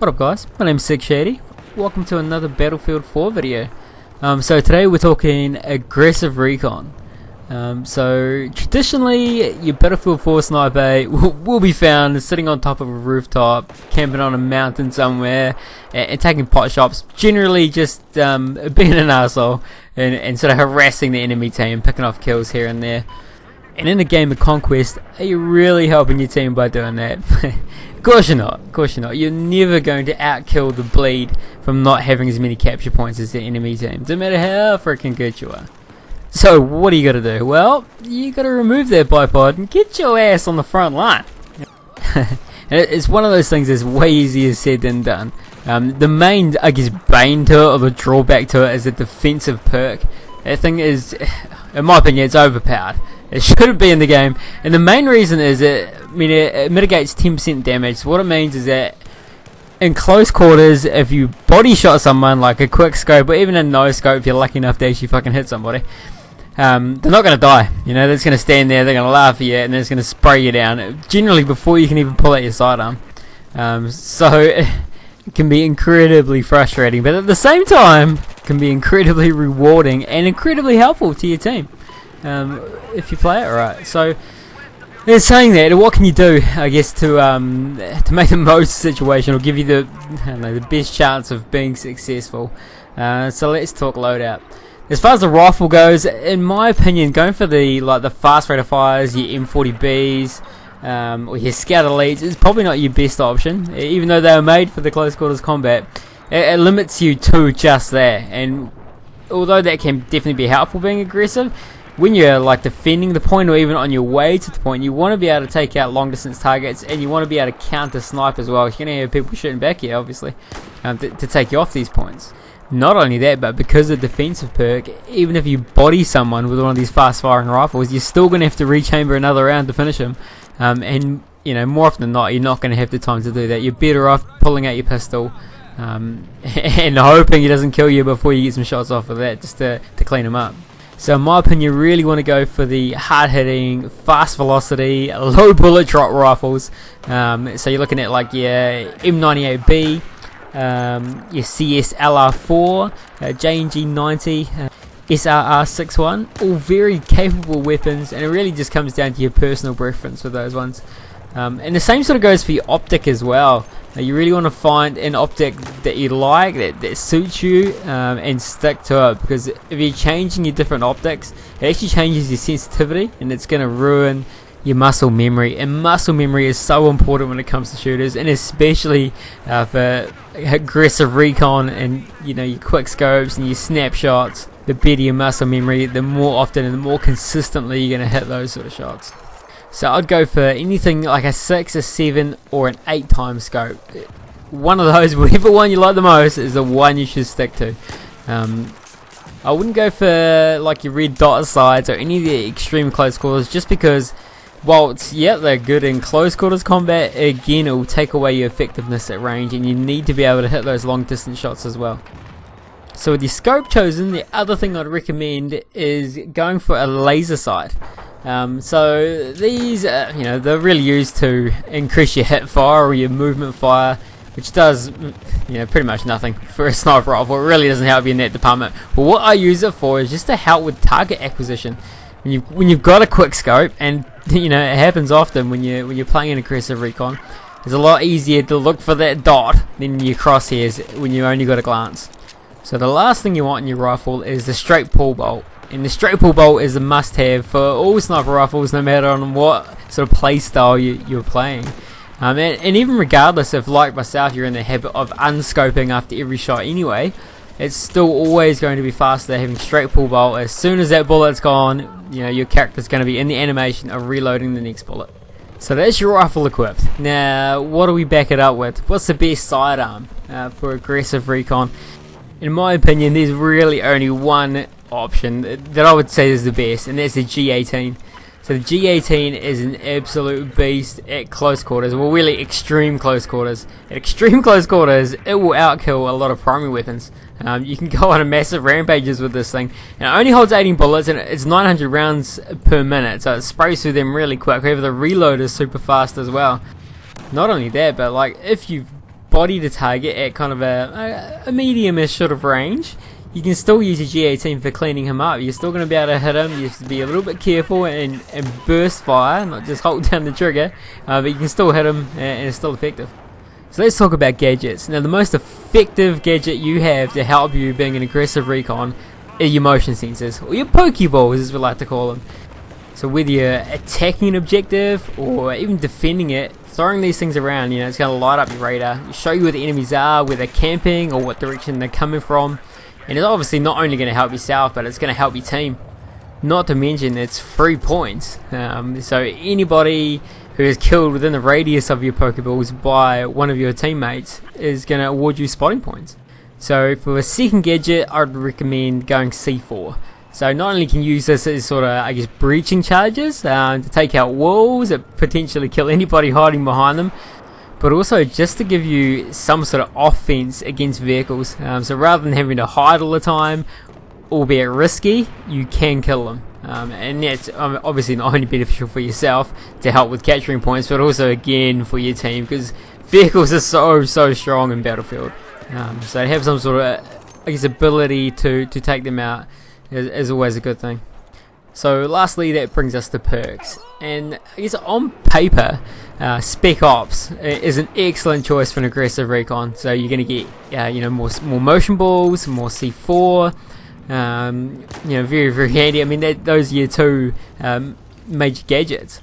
What up guys, my name's Shady. Welcome to another Battlefield 4 video. So today we're talking aggressive recon. So traditionally your Battlefield 4 sniper will be found sitting on top of a rooftop, camping on a mountain somewhere and taking pot shots, generally just being an asshole and sort of harassing the enemy team, picking off kills here and there. And in a game of Conquest, are you really helping your team by doing that? Of course you're not. Of course you're not. You're never going to outkill the bleed from not having as many capture points as the enemy team, no matter how freaking good you are. So what do you got to do? Well, you got to remove that bipod and get your ass on the front line. It's one of those things that's way easier said than done. The main, I guess, bane to it, or the drawback to it, is the defensive perk. That thing is, in my opinion, it's overpowered. It shouldn't be in the game, and the main reason is it mitigates 10% damage. So what it means is that in close quarters, if you body shot someone, like a quick scope or even a no scope, if you're lucky enough to actually fucking hit somebody, they're not going to die. You know, they're just going to stand there, they're going to laugh at you, and they're just going to spray you down, generally before you can even pull out your sidearm. So it can be incredibly frustrating, but at the same time can be incredibly rewarding and incredibly helpful to your team. If you play it right. So, in saying that, what can you do, I guess, to make the most situation, or give you the best chance of being successful? So let's talk loadout. As far as the rifle goes, in my opinion, going for the fast rate of fires, your M40Bs, or your Scout Elites is probably not your best option, even though they were made for the close quarters combat. It limits you to just that, and although that can definitely be helpful being aggressive, when you're like defending the point or even on your way to the point, you want to be able to take out long distance targets, and you want to be able to counter snipe as well. You're going to have people shooting back here, obviously, to take you off these points. Not only that, but because of the defensive perk, even if you body someone with one of these fast firing rifles, you're still going to have to rechamber another round to finish him. And you know, more often than not, you're not going to have the time to do that. You're better off pulling out your pistol and hoping he doesn't kill you before you get some shots off of that, just to clean him up. So in my opinion, you really want to go for the hard-hitting, fast velocity, low bullet drop rifles. So you're looking at like your M98B, your CS LR4, JNG 90, SRR 61, all very capable weapons, and it really just comes down to your personal preference for those ones. And the same sort of goes for your optic as well. You really want to find an optic that you like, that suits you, and stick to it, because if you're changing your different optics, it actually changes your sensitivity, and it's going to ruin your muscle memory. And muscle memory is so important when it comes to shooters, and especially for aggressive recon and your quick scopes and your snapshots. The better your muscle memory, the more often and the more consistently you're going to hit those sort of shots. So I'd go for anything like a 6, a 7, or an 8 times scope. One of those, whatever one you like the most, is the one you should stick to. I wouldn't go for like your red dot sides or any of the extreme close quarters, just because while they're good in close quarters combat, again it will take away your effectiveness at range, and you need to be able to hit those long distance shots as well. So with your scope chosen, the other thing I'd recommend is going for a laser sight. So these, they're really used to increase your hip fire or your movement fire, which does, pretty much nothing for a sniper rifle. It really doesn't help you in that department. But what I use it for is just to help with target acquisition. When you've got a quick scope, and it happens often when you're playing an aggressive recon, it's a lot easier to look for that dot than your crosshairs when you only got a glance. So the last thing you want in your rifle is the straight pull bolt. And the straight pull bolt is a must-have for all sniper rifles, no matter on what sort of play style you're playing. And even regardless if, like myself, you're in the habit of unscoping after every shot anyway, it's still always going to be faster having straight pull bolt. As soon as that bullet's gone, your character's going to be in the animation of reloading the next bullet. So that's your rifle equipped. Now, what do we back it up with? What's the best sidearm for aggressive recon? In my opinion, there's really only one option that I would say is the best, and that's the G18. So the G18 is an absolute beast at close quarters, well, really extreme close quarters. At extreme close quarters, it will outkill a lot of primary weapons. You can go on a massive rampages with this thing, and it only holds 18 bullets, and it's 900 rounds per minute, so it sprays through them really quick. However, the reload is super fast as well. Not only that, but like if you've body the target at kind of a medium-ish sort of range, you can still use your G18 for cleaning him up. You're still going to be able to hit him. You have to be a little bit careful and burst fire, not just hold down the trigger, but you can still hit him and it's still effective. So let's talk about gadgets. Now, the most effective gadget you have to help you being an aggressive recon are your motion sensors, or your Pokeballs as we like to call them. So whether you're attacking an objective or even defending it, throwing these things around, it's going to light up your radar, show you where the enemies are, where they're camping or what direction they're coming from. And it's obviously not only going to help yourself, but it's going to help your team. Not to mention it's 3 points. So anybody who is killed within the radius of your Pokeballs by one of your teammates is going to award you spotting points. So for a second gadget, I'd recommend going C4. So not only can you use this as sort of, breaching charges to take out walls, that potentially kill anybody hiding behind them, but also just to give you some sort of offense against vehicles. So rather than having to hide all the time, albeit risky, you can kill them. And that's obviously not only beneficial for yourself to help with capturing points, but also again for your team, because vehicles are so strong in Battlefield. So to have some sort of ability to take them out is always a good thing. So lastly, that brings us to perks, and I guess on paper, Spec Ops is an excellent choice for an aggressive recon. So you're going to get more motion balls, more C4, very, very handy. I mean, those are your 2 major gadgets.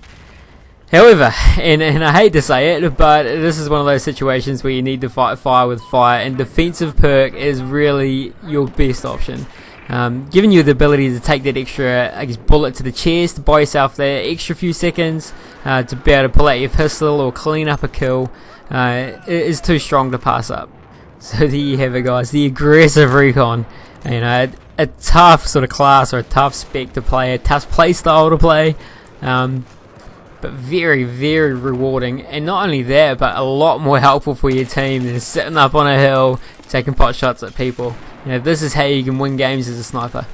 However, and I hate to say it, but this is one of those situations where you need to fight fire with fire, and defensive perk is really your best option. Giving you the ability to take that extra bullet to the chest, buy yourself that extra few seconds to be able to pull out your pistol or clean up a kill, is too strong to pass up. So there you have it, guys, the aggressive recon. A tough sort of class, or a tough spec to play, a tough play style to play, but very, very rewarding. And not only that, but a lot more helpful for your team than sitting up on a hill taking pot shots at people. This is how you can win games as a sniper.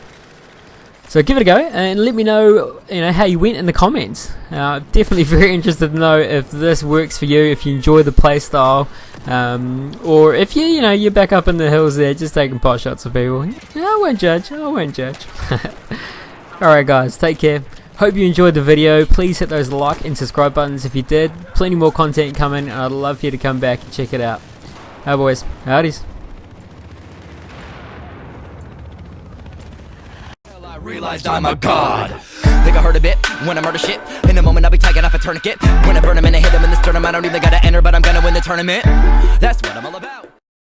So give it a go and let me know, how you went in the comments. Definitely very interested to know if this works for you, if you enjoy the play style, or if you're back up in the hills there just taking pot shots of people. I won't judge. Alright guys, take care. Hope you enjoyed the video. Please hit those like and subscribe buttons if you did. Plenty more content coming, and I'd love for you to come back and check it out. Hi boys, howdies. Realized I'm a god. Think I heard a bit when I murder shit. In a moment I'll be taking off a tourniquet. When I burn him and I hit him in this tournament, I don't even gotta enter, but I'm gonna win the tournament. That's what I'm all about.